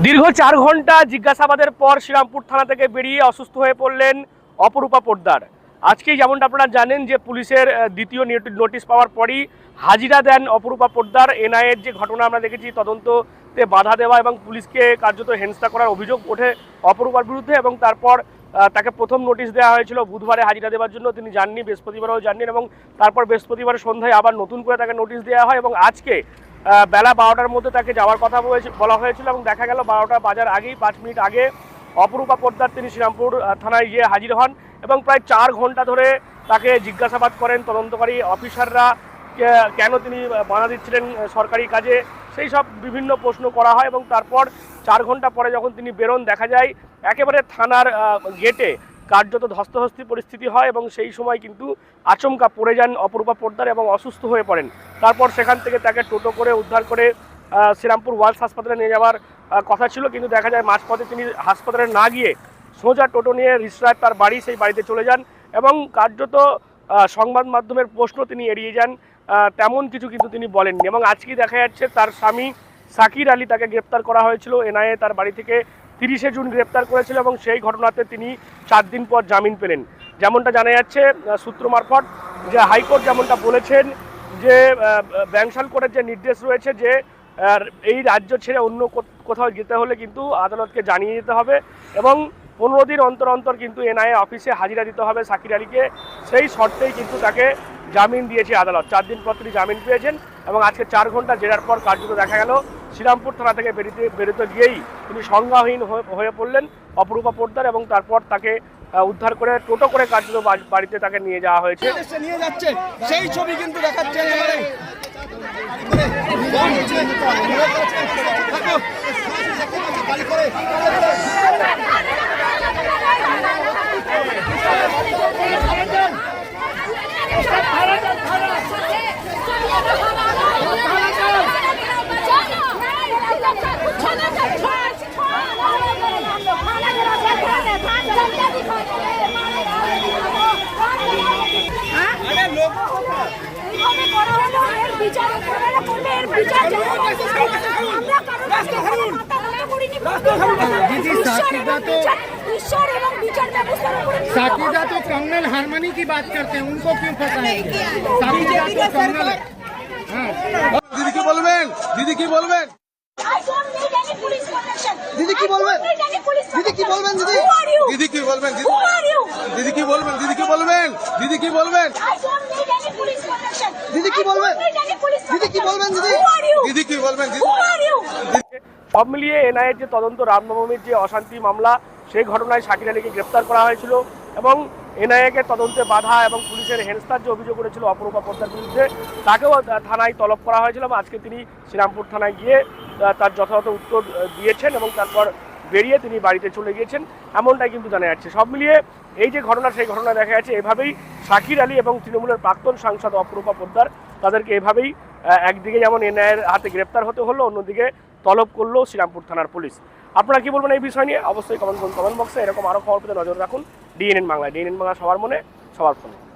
দীর্ঘ ৪ ঘন্টা জিজ্ঞাসাবাদের পর শ্রীরামপুর থানা থেকে বেরিয়ে অসুস্থ হয়ে পড়লেন অপরূপা পোদ্দার। আজকেই যেমনটা আপনারা জানেন যে পুলিশের দ্বিতীয় নোটিশ পাওয়ার পরই হাজিরা দেন অপরূপা পোদ্দার। এনআইএর যে ঘটনা আমরা দেখেছি, তদন্ততে বাধা দেওয়া এবং পুলিশকে কার্যত হেনস্থা করার অভিযোগ ওঠে অপরূপার বিরুদ্ধে, এবং তারপর তাকে প্রথম নোটিশ দেওয়া হয়েছিল বুধবারে হাজিরা দেওয়ার জন্য। তিনি যাননি, বৃহস্পতিবারও যাননি, এবং তারপর বৃহস্পতিবার সন্ধ্যায় আবার নতুন করে তাকে নোটিশ দেওয়া হয় এবং আজকে বেলা 12টার মধ্যে তাকে যাওয়ার কথা বলা হয়েছিল এবং দেখা গেল 12টা বাজার আগেই 5 মিনিট আগে অপরূপা পোদ্দার তিনি শ্রীরামপুর থানায় গিয়ে হাজির হন এবং প্রায় 4 ঘন্টা ধরে তাকে জিজ্ঞাসাবাদ করেন তদন্তকারী অফিসাররা। কেন তিনি বাধা দিচ্ছিলেন সরকারি কাজে, সেই সব বিভিন্ন প্রশ্ন করা হয় এবং তারপর 4 ঘন্টা পরে যখন তিনি বেরোন, দেখা যায় একেবারে থানার গেটে কার্যত ধস্তাধস্তি পরিস্থিতি হয় এবং সেই সময় কিন্তু আচমকা পড়ে যান অপরূপা পোদ্দার এবং অসুস্থ হয়ে পড়েন। তারপর সেখান থেকে তাকে টোটো করে উদ্ধার করে শ্রীরামপুর ওয়ালস হাসপাতালে নিয়ে যাওয়ার কথা ছিল, কিন্তু দেখা যায় মাঝপথে তিনি হাসপাতালে না গিয়ে সোজা টোটো নিয়ে রিসরায় তার বাড়ি, সেই বাড়িতে চলে যান এবং কার্যত সংবাদ মাধ্যমের প্রশ্ন তিনি এড়িয়ে যান। তেমন কিছু কিন্তু তিনি বলেননি এবং আজকে দেখা যাচ্ছে তার স্বামী সাকির আলী, তাকে গ্রেপ্তার করা হয়েছিল। এনআইএ তার বাড়ি থেকে 30শে জুন গ্রেপ্তার করেছিল এবং সেই ঘটনাতে তিনি 4 দিন পর জামিন পেলেন। যেমনটা জানা যাচ্ছে সূত্র মারফত, যে হাইকোর্ট যেমনটা বলেছেন যে ব্যাংশাল কোর্টের যে নির্দেশ রয়েছে যে এই রাজ্য ছেড়ে অন্য কোথাও যেতে হলে কিন্তু আদালতকে জানিয়ে দিতে হবে এবং 15 দিন অন্তর অন্তর কিন্তু এনআইএ অফিসে হাজিরা দিতে হবে সাকির আলীকে। সেই শর্তেই কিন্তু তাকে জামিন দিয়েছে আদালত। 4 দিন পর তিনি জামিন পেয়েছেন এবং আজকে 4 ঘন্টা জেরার পর কার্যত দেখা গেল শ্রীরামপুর থানা থেকে বেরোতে গিয়েই তিনি সংজ্ঞাহীন হয়ে পড়লেন অপরূপা পোদ্দার এবং তারপর তাকে উদ্ধার করে টোটো করে কার্যত বাড়িতে তাকে নিয়ে যাওয়া হয়েছে। নিয়ে যাচ্ছে সেই ছবি কিন্তু দেখাচ্ছে साकीजा तो कंगनल हारमोनी की बात करते हैं, उनको क्यों पता है? साकीजा तो कंगनल। दीदी की बोलবেন, दीदी की बोलবেন, दीदी की बोलবেন, दीदी की बोलবেন, दीदी की बोलবেন, दीदी की बोलবেন, दीदी की बोलবেন, दीदी की बोलবেন, दीदी की बोलবেন, दीदी की बोलবেন, दीदी की बोलবেন। সব মিলিয়ে এনআইএর যে তদন্ত, রামনবমীর যে অশান্তি মামলা, সেই ঘটনায় সাকির আলীকে গ্রেপ্তার করা হয়েছিল এবং এনআইএকে তদন্তে বাধা এবং পুলিশের হেনস্থার যে অভিযোগ করেছিল অপরূপা পোদ্দার বিরুদ্ধে, তাকেও থানায় তলব করা হয়েছিল এবং আজকে তিনি শ্রীরামপুর থানায় গিয়ে তার যথাযথ উত্তর দিয়েছেন এবং তারপর বেরিয়ে তিনি বাড়িতে চলে গিয়েছেন, এমনটাই কিন্তু জানা যাচ্ছে। সব মিলিয়ে এই যে ঘটনা, সেই ঘটনা দেখা যাচ্ছে এভাবেই সাকির আলী এবং তৃণমূলের প্রাক্তন সাংসদ অপরূপা পোদ্দার, তাদেরকে এভাবেই একদিকে যেমন এনআইএর হাতে গ্রেপ্তার হতে হলো, অন্যদিকে তলব করলো শ্রীরামপুর থানার পুলিশ। আপনারা কি বলবেন এই বিষয় নিয়ে? অবশ্যই কমেন্ট বক্সে। এরকম আরও খবর পেতে নজর রাখুন ডিএনএন বাংলায়। ডিএনএন বাংলা সবার মনে, সবার ফোনে।